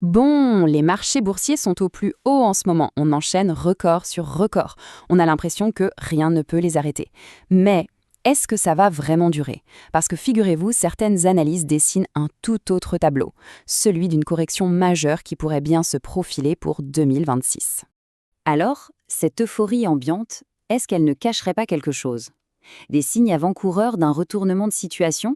Bon, les marchés boursiers sont au plus haut en ce moment. On enchaîne record sur record. On a l'impression que rien ne peut les arrêter. Mais est-ce que ça va vraiment durer? Parce que figurez-vous, certaines analyses dessinent un tout autre tableau, celui d'une correction majeure qui pourrait bien se profiler pour 2026. Alors, cette euphorie ambiante, est-ce qu'elle ne cacherait pas quelque chose? Des signes avant-coureurs d'un retournement de situation?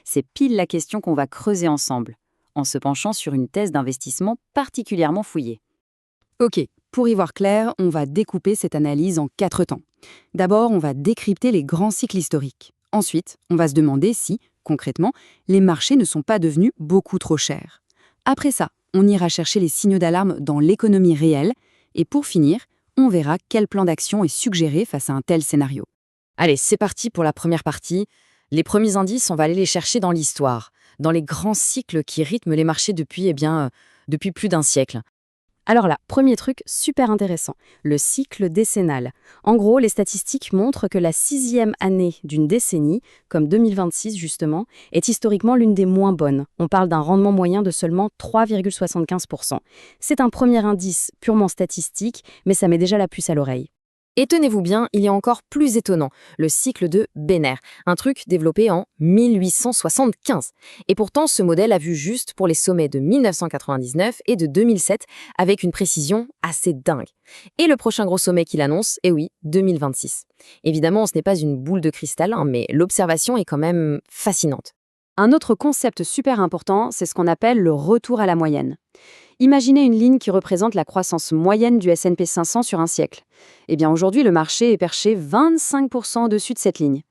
C'est pile la question qu'on va creuser ensemble, en se penchant sur une thèse d'investissement particulièrement fouillée. Ok, pour y voir clair, on va découper cette analyse en 4 temps. D'abord, on va décrypter les grands cycles historiques. Ensuite, on va se demander si, concrètement, les marchés ne sont pas devenus beaucoup trop chers. Après ça, on ira chercher les signaux d'alarme dans l'économie réelle. Et pour finir, on verra quel plan d'action est suggéré face à un tel scénario. Allez, c'est parti pour la première partie. Les premiers indices, on va aller les chercher dans l'histoire, dans les grands cycles qui rythment les marchés depuis plus d'un siècle. Alors là, premier truc super intéressant, le cycle décennal. En gros, les statistiques montrent que la 6e année d'une décennie, comme 2026 justement, est historiquement l'une des moins bonnes. On parle d'un rendement moyen de seulement 3,75%. C'est un premier indice purement statistique, mais ça met déjà la puce à l'oreille. Et tenez-vous bien, il y a encore plus étonnant, le cycle de Benner, un truc développé en 1875. Et pourtant, ce modèle a vu juste pour les sommets de 1999 et de 2007, avec une précision assez dingue. Et le prochain gros sommet qu'il annonce, eh oui, 2026. Évidemment, ce n'est pas une boule de cristal, mais l'observation est quand même fascinante. Un autre concept super important, c'est ce qu'on appelle le retour à la moyenne. Imaginez une ligne qui représente la croissance moyenne du S&P 500 sur un siècle. Eh bien aujourd'hui, le marché est perché 25% au-dessus de cette ligne.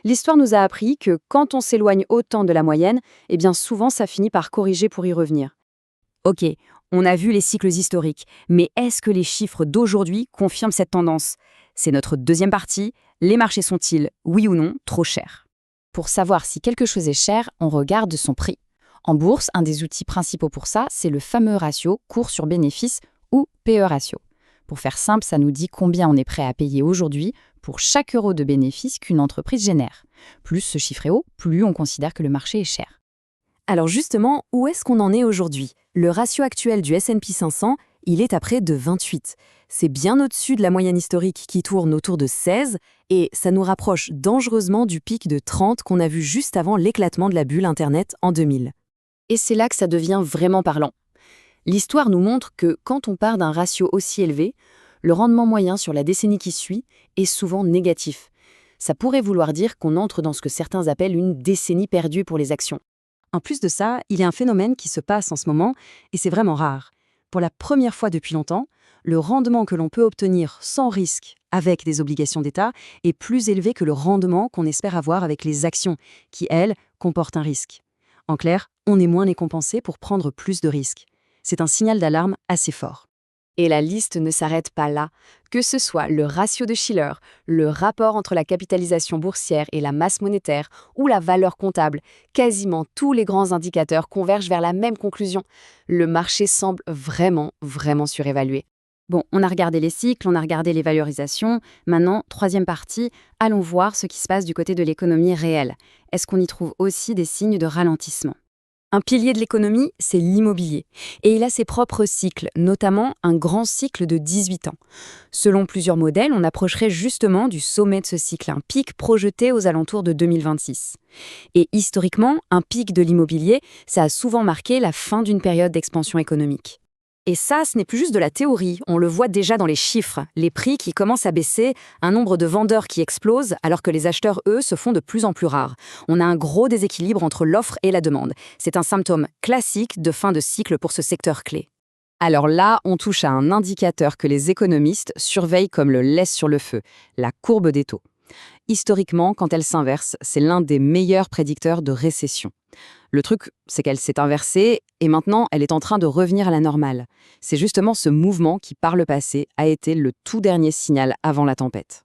L'histoire nous a appris que quand on s'éloigne autant de la moyenne, eh bien souvent ça finit par corriger pour y revenir. Ok, on a vu les cycles historiques, mais est-ce que les chiffres d'aujourd'hui confirment cette tendance? C'est notre deuxième partie. Les marchés sont-ils, oui ou non, trop chers? Pour savoir si quelque chose est cher, on regarde son prix. En bourse, un des outils principaux pour ça, c'est le fameux ratio cours sur bénéfice ou PE ratio. Pour faire simple, ça nous dit combien on est prêt à payer aujourd'hui pour chaque euro de bénéfice qu'une entreprise génère. Plus ce chiffre est haut, plus on considère que le marché est cher. Alors justement, où est-ce qu'on en est aujourd'hui? Le ratio actuel du S&P 500, il est à près de 28. C'est bien au-dessus de la moyenne historique qui tourne autour de 16 et ça nous rapproche dangereusement du pic de 30 qu'on a vu juste avant l'éclatement de la bulle Internet en 2000. Et c'est là que ça devient vraiment parlant. L'histoire nous montre que quand on part d'un ratio aussi élevé, le rendement moyen sur la décennie qui suit est souvent négatif. Ça pourrait vouloir dire qu'on entre dans ce que certains appellent une décennie perdue pour les actions. En plus de ça, il y a un phénomène qui se passe en ce moment, et c'est vraiment rare. Pour la première fois depuis longtemps, le rendement que l'on peut obtenir sans risque avec des obligations d'État est plus élevé que le rendement qu'on espère avoir avec les actions, qui, elles, comportent un risque. En clair, on est moins récompensé pour prendre plus de risques. C'est un signal d'alarme assez fort. Et la liste ne s'arrête pas là. Que ce soit le ratio de Shiller, le rapport entre la capitalisation boursière et la masse monétaire, ou la valeur comptable, quasiment tous les grands indicateurs convergent vers la même conclusion. Le marché semble vraiment surévalué. Bon, on a regardé les cycles, on a regardé les valorisations. Maintenant, troisième partie, allons voir ce qui se passe du côté de l'économie réelle. Est-ce qu'on y trouve aussi des signes de ralentissement? Un pilier de l'économie, c'est l'immobilier. Et il a ses propres cycles, notamment un grand cycle de 18 ans. Selon plusieurs modèles, on approcherait justement du sommet de ce cycle, un pic projeté aux alentours de 2026. Et historiquement, un pic de l'immobilier, ça a souvent marqué la fin d'une période d'expansion économique. Et ça, ce n'est plus juste de la théorie, on le voit déjà dans les chiffres, les prix qui commencent à baisser, un nombre de vendeurs qui explose, alors que les acheteurs, eux, se font de plus en plus rares. On a un gros déséquilibre entre l'offre et la demande. C'est un symptôme classique de fin de cycle pour ce secteur clé. Alors là, on touche à un indicateur que les économistes surveillent comme le lait sur le feu, la courbe des taux. Historiquement, quand elle s'inverse, c'est l'un des meilleurs prédicteurs de récession. Le truc, c'est qu'elle s'est inversée et maintenant, elle est en train de revenir à la normale. C'est justement ce mouvement qui, par le passé, a été le tout dernier signal avant la tempête.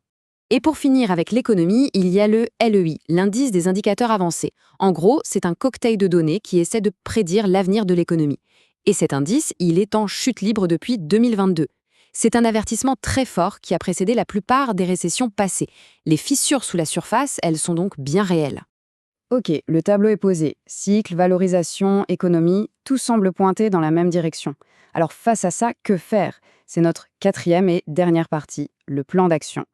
Et pour finir avec l'économie, il y a le LEI, l'indice des indicateurs avancés. En gros, c'est un cocktail de données qui essaie de prédire l'avenir de l'économie. Et cet indice, il est en chute libre depuis 2022. C'est un avertissement très fort qui a précédé la plupart des récessions passées. Les fissures sous la surface, elles sont donc bien réelles. Ok, le tableau est posé. Cycle, valorisation, économie, tout semble pointer dans la même direction. Alors face à ça, que faire? C'est notre quatrième et dernière partie, le plan d'action.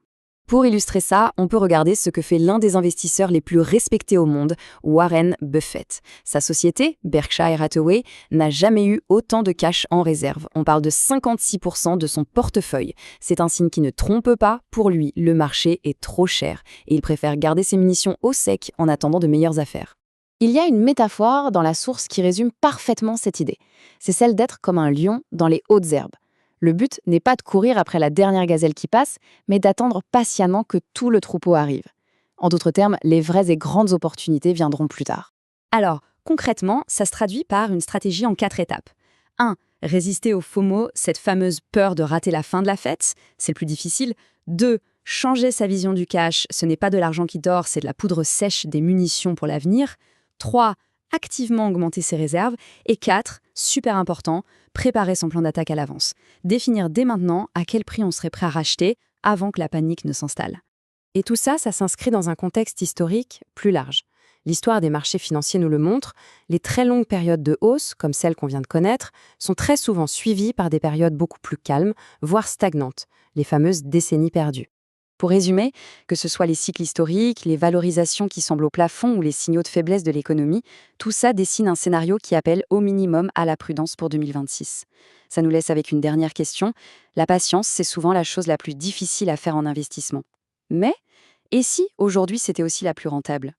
Pour illustrer ça, on peut regarder ce que fait l'un des investisseurs les plus respectés au monde, Warren Buffett. Sa société, Berkshire Hathaway, n'a jamais eu autant de cash en réserve. On parle de 56% de son portefeuille. C'est un signe qui ne trompe pas. Pour lui, le marché est trop cher et il préfère garder ses munitions au sec en attendant de meilleures affaires. Il y a une métaphore dans la source qui résume parfaitement cette idée. C'est celle d'être comme un lion dans les hautes herbes. Le but n'est pas de courir après la dernière gazelle qui passe, mais d'attendre patiemment que tout le troupeau arrive. En d'autres termes, les vraies et grandes opportunités viendront plus tard. Alors, concrètement, ça se traduit par une stratégie en 4 étapes. 1. Résister au FOMO, cette fameuse peur de rater la fin de la fête, c'est le plus difficile. 2. Changer sa vision du cash, ce n'est pas de l'argent qui dort, c'est de la poudre sèche des munitions pour l'avenir. 3. Activement augmenter ses réserves. Et 4, super important, préparer son plan d'attaque à l'avance. Définir dès maintenant à quel prix on serait prêt à racheter avant que la panique ne s'installe. Et tout ça, ça s'inscrit dans un contexte historique plus large. L'histoire des marchés financiers nous le montre, les très longues périodes de hausse, comme celles qu'on vient de connaître, sont très souvent suivies par des périodes beaucoup plus calmes, voire stagnantes, les fameuses décennies perdues. Pour résumer, que ce soit les cycles historiques, les valorisations qui semblent au plafond ou les signaux de faiblesse de l'économie, tout ça dessine un scénario qui appelle au minimum à la prudence pour 2026. Ça nous laisse avec une dernière question. La patience, c'est souvent la chose la plus difficile à faire en investissement. Mais, et si aujourd'hui c'était aussi la plus rentable ?